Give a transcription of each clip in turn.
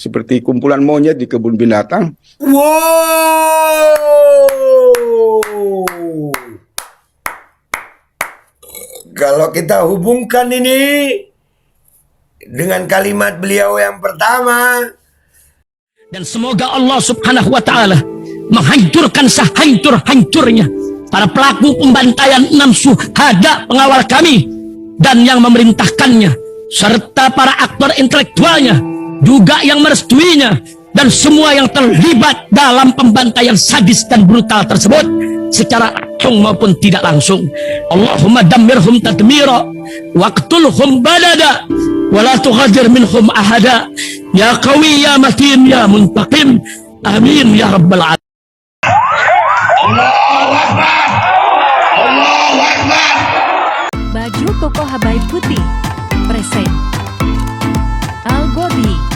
seperti kumpulan monyet di kebun binatang. Wow. Kalau kita hubungkan ini dengan kalimat beliau yang pertama, dan semoga Allah Subhanahu wa taala menghancurkan sehancur-hancurnya para pelaku pembantaian 6 syuhada pengawal kami dan yang memerintahkannya, serta para aktor intelektualnya juga yang merestuinya, dan semua yang terlibat dalam pembantaian sadis dan brutal tersebut secara langsung maupun tidak langsung. Allahumma dammirhum tadmira waqtulhum badada wala tughadir minhum ahada ya qawi ya matin ya muntaqim amin ya rabbal alamin. Allahu Akbar, Allahu Akbar. Baju koko Habaib Putih present Al-Godi.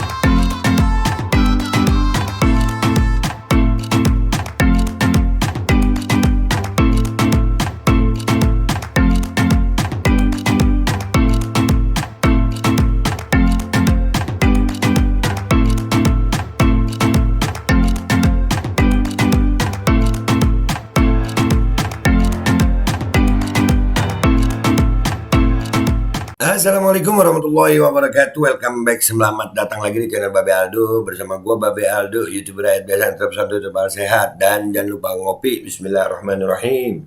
Assalamualaikum warahmatullahi wabarakatuh. Welcome back, selamat datang lagi di channel Babe Aldo. Bersama gue Babe Aldo, YouTuber rakyat biasa, tetap santuy, tetap sehat. Dan jangan lupa ngopi. Bismillahirrahmanirrahim.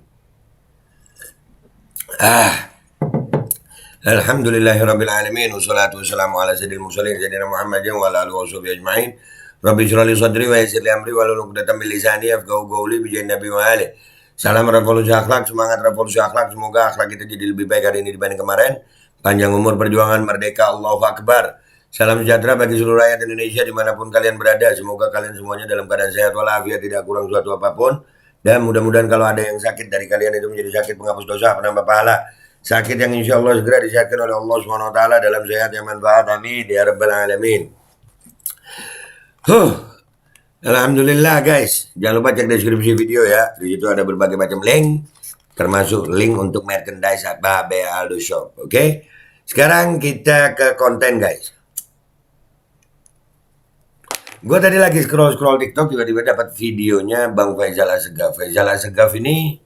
Alhamdulillahirrabbilalamin. Wassalatu wassalamu ala sayyidil mursalin sayyidina Muhammadin wa ala alihi washabihi ajma'in. Rabbi shrah li sadri wa yassir li amri wahlul 'uqdatam min lisani yafqahu qawli bi nabi wa ali. Salam revolusi akhlak, semangat revolusi akhlak. Semoga akhlak kita jadi lebih baik hari ini dibanding kemarin. Panjang umur, perjuangan, merdeka, Allahu Akbar. Salam sejahtera bagi seluruh rakyat Indonesia dimanapun kalian berada. Semoga kalian semuanya dalam keadaan sehat walafiat, tidak kurang suatu apapun. Dan mudah-mudahan kalau ada yang sakit dari kalian itu menjadi sakit penghapus dosa, penambah pahala. Sakit yang insya Allah segera disehatkan oleh Allah SWT dalam sehat yang manfaat. Amin ya rabbal alamin. Alhamdulillah guys. Jangan lupa cek deskripsi video ya. Di situ ada berbagai macam link, termasuk link untuk merchandise Babe Aldo Shop. Oke? Sekarang kita ke konten guys. Gue tadi lagi scroll TikTok, tiba-tiba dapat videonya Bang Faisal Assegaf. Faisal Assegaf ini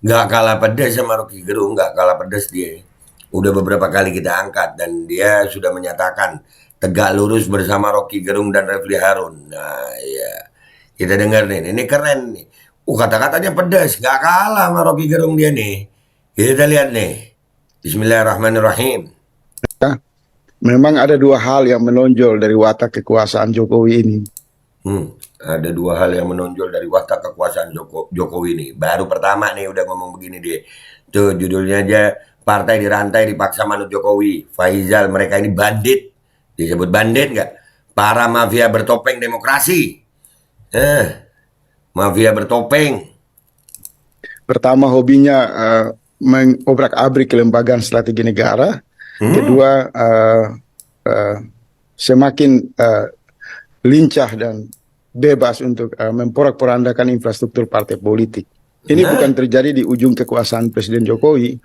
gak kalah pedas sama Rocky Gerung, gak kalah pedas dia. Udah beberapa kali kita angkat dan dia sudah menyatakan tegak lurus bersama Rocky Gerung dan Refli Harun. Nah ya, kita dengar nih, ini keren nih. Kata-katanya pedas, gak kalah sama Rocky Gerung dia nih. Kita lihat nih. Bismillahirrahmanirrahim. Memang ada dua hal yang menonjol dari watak kekuasaan Jokowi ini. Ada dua hal yang menonjol dari watak kekuasaan Jokowi ini. Baru pertama nih udah ngomong begini dia. Tuh judulnya aja, partai dirantai dipaksa manut Jokowi. Faisal, mereka ini bandit. Disebut bandit nggak? Para mafia bertopeng demokrasi. Mafia bertopeng. Pertama, hobinya mengobrak-abrik kelembagaan strategi negara. Kedua, semakin lincah dan bebas untuk memporak-porandakan infrastruktur partai politik. Ini bukan terjadi di ujung kekuasaan Presiden Jokowi,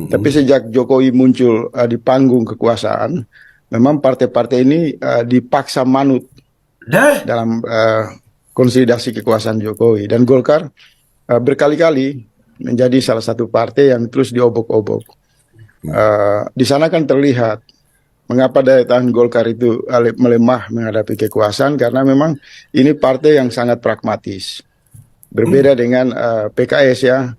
tapi sejak Jokowi muncul di panggung kekuasaan, memang partai-partai ini dipaksa manut dalam konsolidasi kekuasaan Jokowi. Dan Golkar berkali-kali menjadi salah satu partai yang terus diobok-obok. Di sana kan terlihat mengapa daya tahan Golkar itu melemah menghadapi kekuasaan, karena memang ini partai yang sangat pragmatis. Berbeda dengan PKS ya,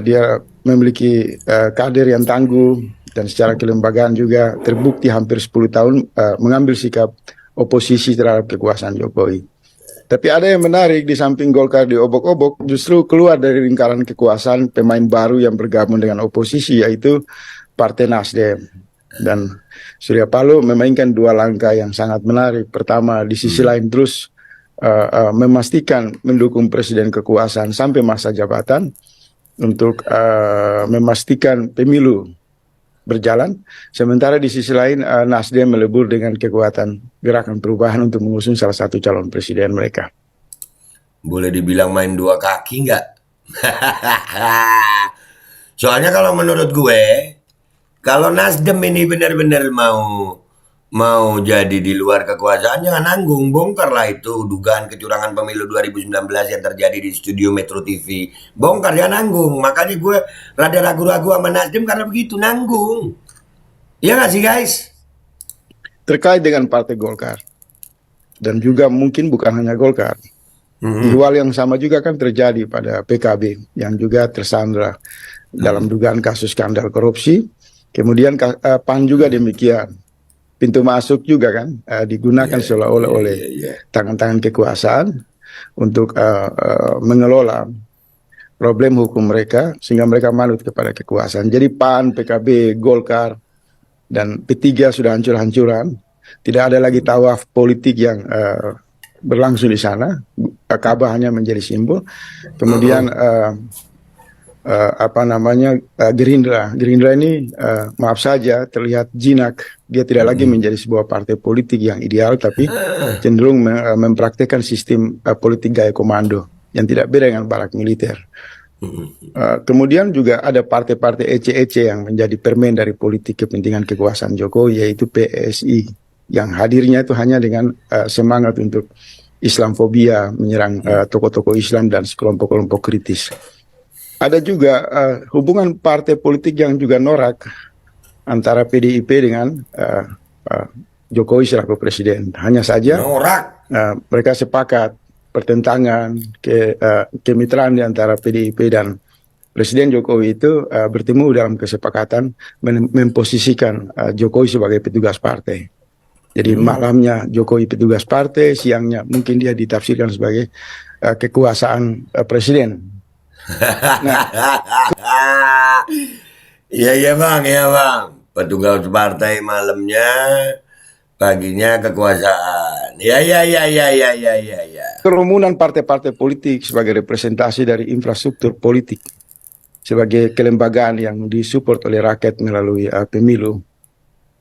dia memiliki kader yang tangguh dan secara kelembagaan juga terbukti hampir 10 tahun mengambil sikap oposisi terhadap kekuasaan Jokowi. Tapi ada yang menarik, di samping Golkar diobok-obok, justru keluar dari lingkaran kekuasaan pemain baru yang bergabung dengan oposisi, yaitu Partai Nasdem. Dan Surya Paloh memainkan dua langkah yang sangat menarik. Pertama, di sisi lain terus memastikan mendukung presiden kekuasaan sampai masa jabatan untuk memastikan pemilu berjalan. Sementara di sisi lain Nasdem melebur dengan kekuatan gerakan perubahan untuk mengusung salah satu calon presiden mereka. Boleh dibilang main dua kaki nggak? Soalnya kalau menurut gue, kalau Nasdem ini benar-benar mau mau jadi di luar kekuasaan jangan nanggung, bongkarlah itu dugaan kecurangan pemilu 2019 yang terjadi di studio Metro TV. Bongkar, jangan nanggung. Makanya gue rada ragu-ragu sama Nasdem karena begitu, nanggung. Iya nggak sih guys? Terkait dengan Partai Golkar dan juga mungkin bukan hanya Golkar, hal yang sama juga kan terjadi pada PKB yang juga tersandra dalam dugaan kasus skandal korupsi. Kemudian PAN juga demikian. Pintu masuk juga kan digunakan seolah-olah oleh tangan-tangan kekuasaan untuk mengelola problem hukum mereka sehingga mereka manut kepada kekuasaan. Jadi PAN, PKB, Golkar, dan P3 sudah hancur-hancuran. Tidak ada lagi tawaf politik yang berlangsung di sana. Ka'bah hanya menjadi simbol. Kemudian Gerindra ini maaf saja terlihat jinak. Dia tidak lagi menjadi sebuah partai politik yang ideal, tapi cenderung mempraktekkan sistem politik gaya komando yang tidak beda dengan barak militer. Kemudian juga ada partai-partai ece-ece yang menjadi permen dari politik kepentingan kekuasaan Jokowi, yaitu PSI, yang hadirnya itu hanya dengan semangat untuk Islamfobia, menyerang tokoh-tokoh Islam dan kelompok-kelompok kritis. Ada juga hubungan partai politik yang juga norak antara PDIP dengan Jokowi selaku presiden. Hanya saja mereka sepakat pertentangan kemitraan di antara PDIP dan Presiden Jokowi itu bertemu dalam kesepakatan memposisikan Jokowi sebagai petugas partai. Jadi malamnya Jokowi petugas partai, siangnya mungkin dia ditafsirkan sebagai kekuasaan presiden. Iya bang, petugas partai malamnya, paginya kekuasaan. Ya. Kerumunan partai-partai politik sebagai representasi dari infrastruktur politik, sebagai kelembagaan yang disupport oleh rakyat melalui pemilu,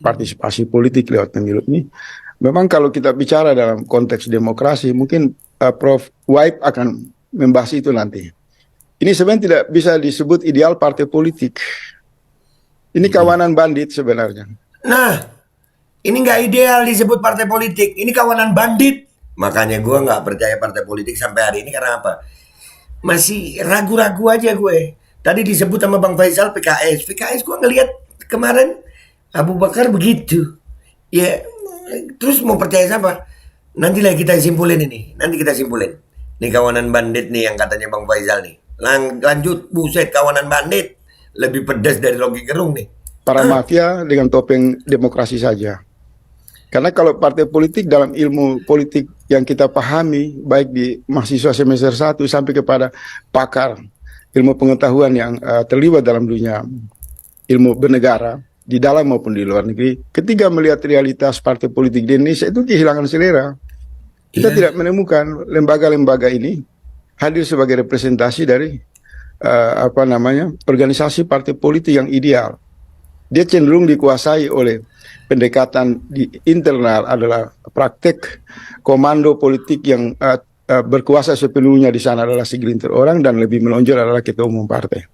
partisipasi politik lewat pemilu ini. Memang kalau kita bicara dalam konteks demokrasi, mungkin Prof. Waib akan membahas itu nanti. Ini sebenarnya tidak bisa disebut ideal partai politik. Ini kawanan bandit sebenarnya. Nah, ini nggak ideal disebut partai politik. Ini kawanan bandit. Makanya gue nggak percaya partai politik sampai hari ini karena apa? Masih ragu-ragu aja gue. Tadi disebut sama Bang Faisal PKS. PKS gue ngelihat kemarin Abu Bakar begitu. Ya, terus mau percaya siapa? Nantilah kita simpulin ini. Nanti kita simpulin. Nih kawanan bandit nih yang katanya Bang Faisal nih. Lanjut, buset, kawanan bandit. Lebih pedas dari Rocky Gerung nih. Para mafia dengan topeng demokrasi saja. Karena kalau partai politik dalam ilmu politik yang kita pahami, baik di mahasiswa semester 1 sampai kepada pakar ilmu pengetahuan yang terlibat dalam dunia ilmu bernegara, di dalam maupun di luar negeri, ketika melihat realitas partai politik di Indonesia itu kehilangan selera. Kita tidak menemukan lembaga-lembaga ini hadir sebagai representasi dari organisasi partai politik yang ideal. Dia cenderung dikuasai oleh pendekatan di internal adalah praktek komando politik yang berkuasa sepenuhnya di sana adalah segelintir orang dan lebih menonjol adalah ketua umum partai.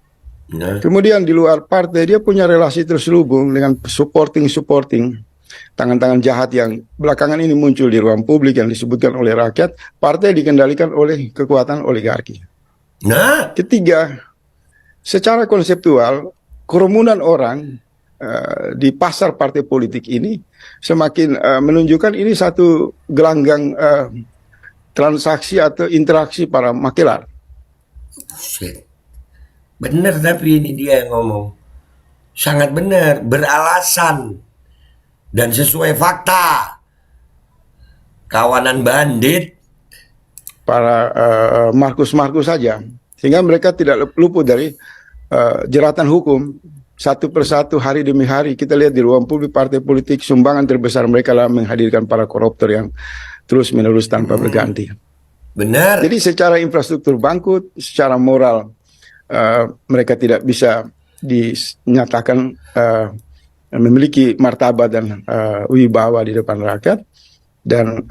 Kemudian di luar partai dia punya relasi terselubung dengan supporting tangan-tangan jahat yang belakangan ini muncul di ruang publik yang disebutkan oleh rakyat. Partai dikendalikan oleh kekuatan oligarki. Ketiga, secara konseptual kerumunan orang di pasar partai politik ini semakin menunjukkan ini satu gelanggang transaksi atau interaksi para makelar. Bener, tapi ini dia yang ngomong. Sangat benar, beralasan dan sesuai fakta. Kawanan bandit. Para Markus saja. Sehingga mereka tidak luput dari jeratan hukum. Satu persatu hari demi hari kita lihat di ruang publik partai politik sumbangan terbesar mereka adalah menghadirkan para koruptor yang terus menerus tanpa berganti. Benar. Jadi secara infrastruktur bangkrut, secara moral mereka tidak bisa dinyatakan memiliki martabat dan wibawa di depan rakyat, dan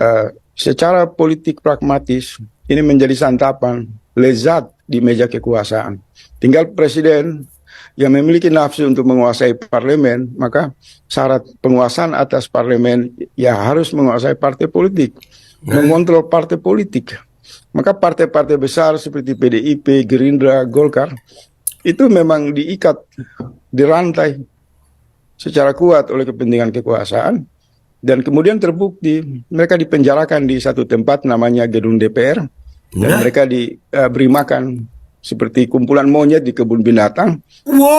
secara politik pragmatis ini menjadi santapan lezat di meja kekuasaan. Tinggal presiden yang memiliki nafsu untuk menguasai parlemen, maka syarat penguasaan atas parlemen ya harus menguasai partai politik, mengontrol partai politik. Maka partai-partai besar seperti PDIP, Gerindra, Golkar itu memang diikat, dirantai secara kuat oleh kepentingan kekuasaan, dan kemudian terbukti mereka dipenjarakan di satu tempat namanya gedung DPR, dan mereka diberi makan seperti kumpulan monyet di kebun binatang. Wow.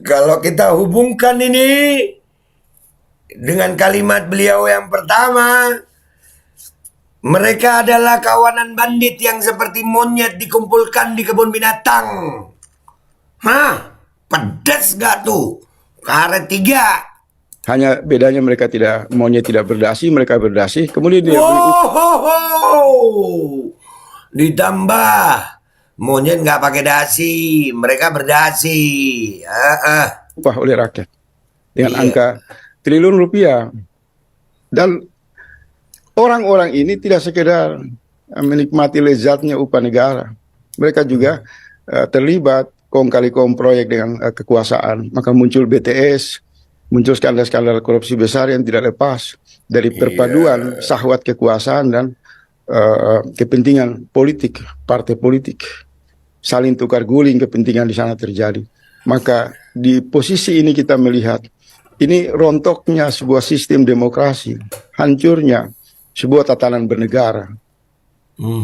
Kalau kita hubungkan ini dengan kalimat beliau yang pertama, mereka adalah kawanan bandit yang seperti monyet dikumpulkan di kebun binatang. Hah? Pedas gak tuh? Karet 3. Hanya bedanya mereka tidak, monyet tidak berdasi, mereka berdasi. Kemudian dia ditambah monyet nggak pakai dasi, mereka berdasi. upah oleh rakyat dengan angka triliun rupiah. Dan orang-orang ini tidak sekedar menikmati lezatnya upah negara, mereka juga terlibat kong kali kong proyek dengan kekuasaan. Maka muncul BTS, muncul skandal-skandal korupsi besar yang tidak lepas dari perpaduan syahwat kekuasaan dan kepentingan politik, partai politik. Saling tukar guling kepentingan di sana terjadi. Maka di posisi ini kita melihat ini rontoknya sebuah sistem demokrasi, hancurnya sebuah tatanan bernegara.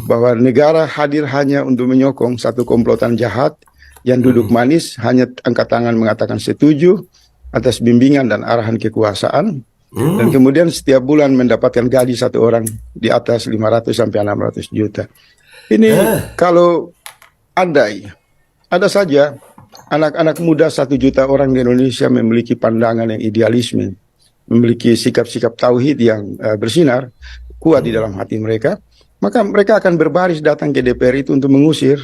Bahwa negara hadir hanya untuk menyokong satu komplotan jahat yang duduk manis, hanya angkat tangan mengatakan setuju atas bimbingan dan arahan kekuasaan, dan kemudian setiap bulan mendapatkan gaji satu orang di atas 500 sampai 600 juta. Ini kalau andai ada saja anak-anak muda 1 juta orang di Indonesia memiliki pandangan yang idealisme, memiliki sikap-sikap tauhid yang bersinar kuat di dalam hati mereka, maka mereka akan berbaris datang ke DPR itu untuk mengusir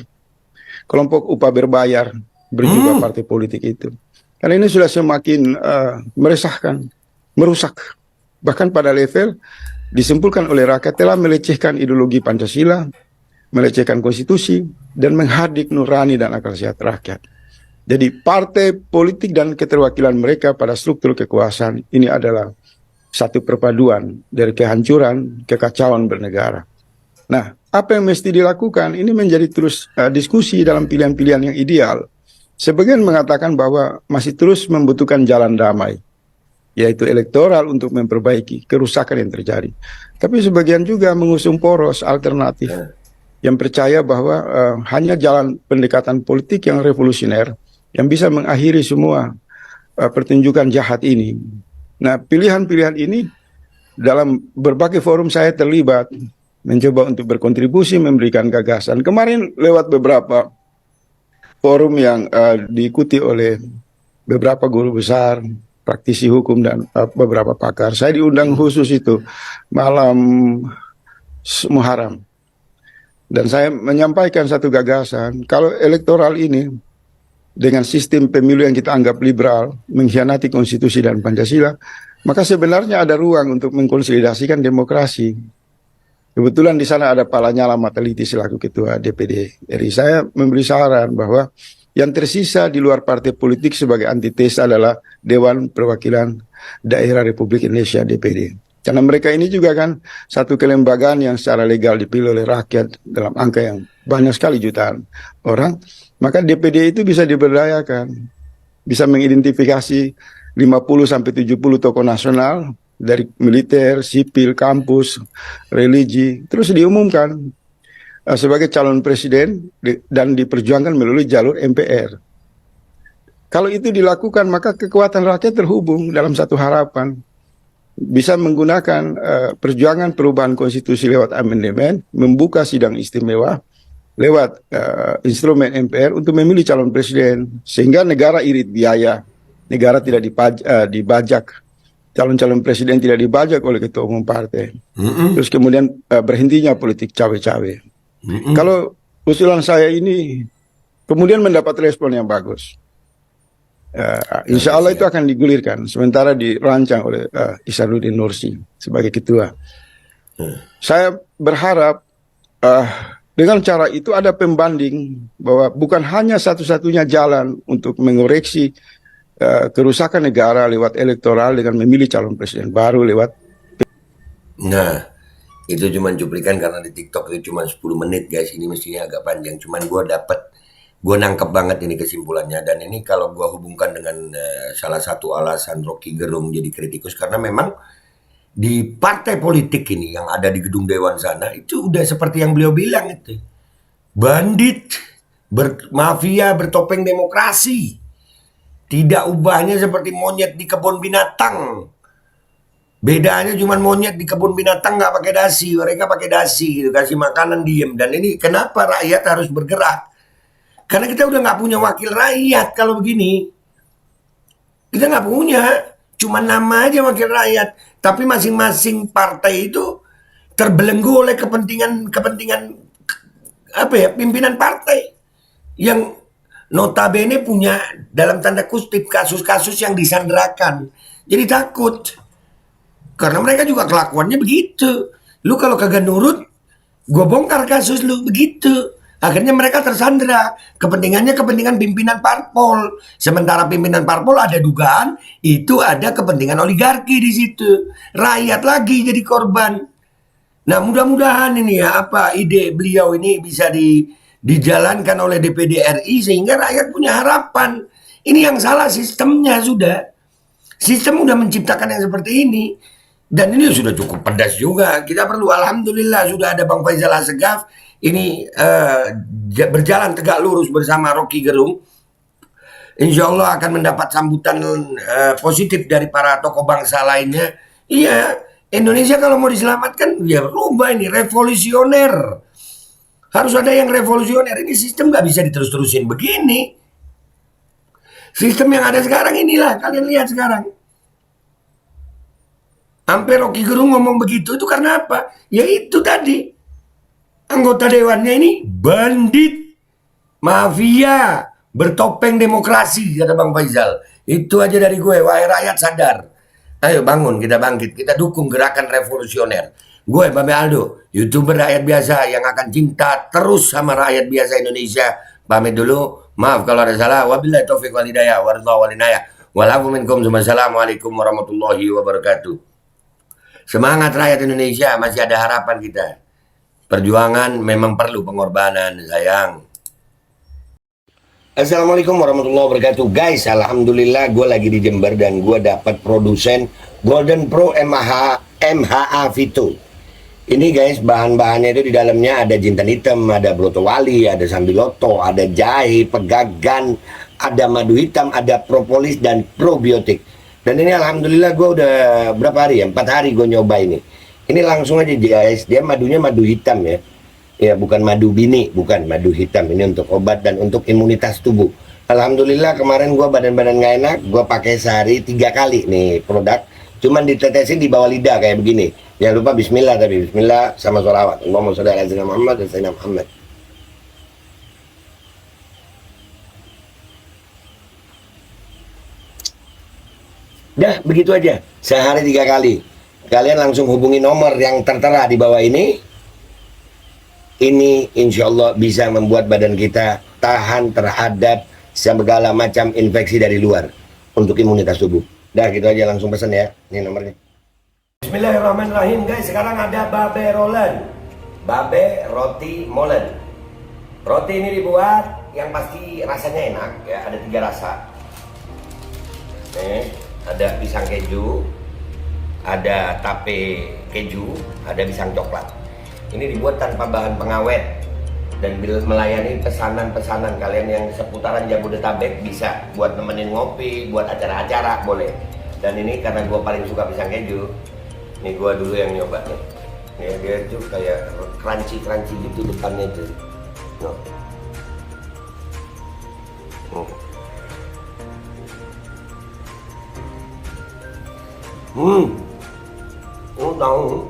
kelompok upah berbayar berjubah partai politik itu. Karena ini sudah semakin meresahkan, merusak. Bahkan pada level disimpulkan oleh rakyat telah melecehkan ideologi Pancasila, melecehkan konstitusi, dan menghardik nurani dan akal sehat rakyat. Jadi partai politik dan keterwakilan mereka pada struktur kekuasaan ini adalah satu perpaduan dari kehancuran, kekacauan bernegara. Nah, apa yang mesti dilakukan? Ini menjadi terus diskusi dalam pilihan-pilihan yang ideal. Sebagian mengatakan bahwa masih terus membutuhkan jalan damai, yaitu elektoral untuk memperbaiki kerusakan yang terjadi. Tapi sebagian juga mengusung poros alternatif yang percaya bahwa hanya jalan pendekatan politik yang revolusioner yang bisa mengakhiri semua pertunjukan jahat ini. Nah, pilihan-pilihan ini dalam berbagai forum saya terlibat, mencoba untuk berkontribusi, memberikan gagasan. Kemarin lewat beberapa forum yang diikuti oleh beberapa guru besar, praktisi hukum, dan beberapa pakar. Saya diundang khusus itu malam Muharram. Dan saya menyampaikan satu gagasan, kalau elektoral ini dengan sistem pemilu yang kita anggap liberal, mengkhianati konstitusi dan Pancasila, maka sebenarnya ada ruang untuk mengkonsolidasikan demokrasi. Kebetulan di sana ada Pak Lanyala Mataliti selaku Ketua DPD RI. Saya memberi saran bahwa yang tersisa di luar partai politik sebagai antitesa adalah Dewan Perwakilan Daerah Republik Indonesia DPD. Karena mereka ini juga kan satu kelembagaan yang secara legal dipilih oleh rakyat dalam angka yang banyak sekali jutaan orang. Maka DPD itu bisa diberdayakan, bisa mengidentifikasi 50 sampai 70 tokoh nasional dari militer, sipil, kampus, religi, terus diumumkan sebagai calon presiden dan diperjuangkan melalui jalur MPR. Kalau itu dilakukan, maka kekuatan rakyat terhubung dalam satu harapan, bisa menggunakan perjuangan perubahan konstitusi lewat amandemen, membuka sidang istimewa lewat instrumen MPR untuk memilih calon presiden, sehingga negara irit biaya, negara tidak dibajak. Calon-calon presiden tidak dibajak oleh ketua umum partai. Terus kemudian berhentinya politik cawe-cawe. Kalau usulan saya ini kemudian mendapat respon yang bagus, insya Allah itu akan digulirkan. Sementara dirancang oleh Ihsanuddin Nursi sebagai ketua. Saya berharap Dengan cara itu ada pembanding bahwa bukan hanya satu-satunya jalan untuk mengoreksi kerusakan negara lewat elektoral dengan memilih calon presiden baru lewat. Nah, itu cuman cuplikan karena di TikTok itu cuma 10 menit guys. Ini mestinya agak panjang. Cuman gue nangkep banget ini kesimpulannya. Dan ini kalau gue hubungkan dengan salah satu alasan Rocky Gerung jadi kritikus, karena memang di partai politik ini yang ada di gedung Dewan sana itu udah seperti yang beliau bilang itu. Bandit, mafia bertopeng demokrasi. Tidak ubahnya seperti monyet di kebun binatang. Bedanya cuma monyet di kebun binatang nggak pakai dasi, mereka pakai dasi gitu, kasih makanan diem. Dan ini kenapa rakyat harus bergerak? Karena kita udah nggak punya wakil rakyat kalau begini. Kita nggak punya, cuma nama aja wakil rakyat. Tapi masing-masing partai itu terbelenggu oleh kepentingan pimpinan partai yang notabene punya dalam tanda kutip kasus-kasus yang disandrakan. Jadi takut. Karena mereka juga kelakuannya begitu. Lu kalau kagak nurut, gue bongkar kasus lu begitu. Akhirnya mereka tersandra. Kepentingannya kepentingan pimpinan parpol. Sementara pimpinan parpol ada dugaan itu ada kepentingan oligarki di situ. Rakyat lagi jadi korban. Nah, mudah-mudahan ini ide beliau ini bisa dijalankan oleh DPD RI sehingga rakyat punya harapan. Ini yang salah sistemnya sudah. Sistem udah menciptakan yang seperti ini. Dan ini sudah cukup pedas juga. Kita perlu, alhamdulillah sudah ada Bang Faisal Assegaf. Ini berjalan tegak lurus bersama Rocky Gerung. Insya Allah akan mendapat sambutan positif dari para tokoh bangsa lainnya. Iya, Indonesia kalau mau diselamatkan, ya rubah ini, revolusioner. Harus ada yang revolusioner. Ini sistem nggak bisa diterus-terusin begini. Sistem yang ada sekarang inilah, kalian lihat sekarang. Sampai Rocky Gerung ngomong begitu itu karena apa? Ya itu tadi. Anggota dewannya ini bandit, mafia, bertopeng demokrasi, kata Bang Faisal. Itu aja dari gue, wahai rakyat sadar. Ayo bangun, kita bangkit, kita dukung gerakan revolusioner. Gue Babe Aldo, YouTuber rakyat biasa yang akan cinta terus sama rakyat biasa Indonesia. Pamit dulu, maaf kalau ada salah. Wabillahi taufiq wal hidayah, warahmatullahi wabarakatuh. Walafu minkum, wassalamualaikum warahmatullahi wabarakatuh. Semangat rakyat Indonesia, masih ada harapan kita. Perjuangan memang perlu pengorbanan, sayang. Assalamualaikum warahmatullahi wabarakatuh. Guys, alhamdulillah gue lagi di Jember dan gue dapat produsen Golden Pro MHA Vito. Ini guys, bahan-bahannya itu di dalamnya ada jintan hitam, ada broto wali, ada sambiloto, ada jahe, pegagan, ada madu hitam, ada propolis dan probiotik. Dan ini alhamdulillah gue udah berapa hari ya? 4 hari gue nyoba ini. Ini langsung aja guys, dia madunya madu hitam ya. Ya bukan madu bini, bukan madu hitam. Ini untuk obat dan untuk imunitas tubuh. Alhamdulillah kemarin gue badan-badan gak enak, gue pakai sehari 3 kali nih produk. Cuman ditetesin di bawah lidah kayak begini. Jangan lupa bismillah, tapi bismillah sama sholawat. Allahumma sholli ala sayyidina Muhammad dan sayyidina Muhammad. Dah begitu aja, sehari 3 kali. Kalian langsung hubungi nomor yang tertera di bawah ini. Ini insya Allah bisa membuat badan kita tahan terhadap segala macam infeksi dari luar untuk imunitas tubuh. Dah gitu aja, langsung pesan ya. Ini nomornya. Bismillahirrahmanirrahim guys. Sekarang ada babe rolen, babe roti molen. Roti ini dibuat yang pasti rasanya enak ya. Ada 3 rasa. Nih, ada pisang keju, ada tape keju, ada pisang coklat. Ini dibuat tanpa bahan pengawet dan melayani pesanan-pesanan kalian yang seputaran Jabodetabek, bisa buat nemenin ngopi, buat acara-acara boleh. Dan ini karena gue paling suka pisang keju, ini gue dulu yang nyoba nih. Ya, dia itu kayak crunchy gitu depannya itu. No. Lu tahu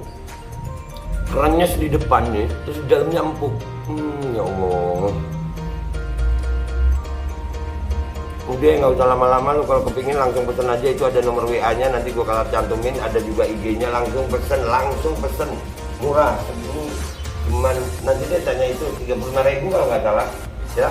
kerannya di depannya, terus di dalamnya empuk. Ya Allah. Udah nggak usah lama-lama, lu kalau kepingin langsung pesen aja, itu ada nomor WA-nya, nanti gua kalau cantumin, ada juga IG-nya, langsung pesen, murah. Cuman nanti dia tanya itu 35.000 kalau nggak salah, ya.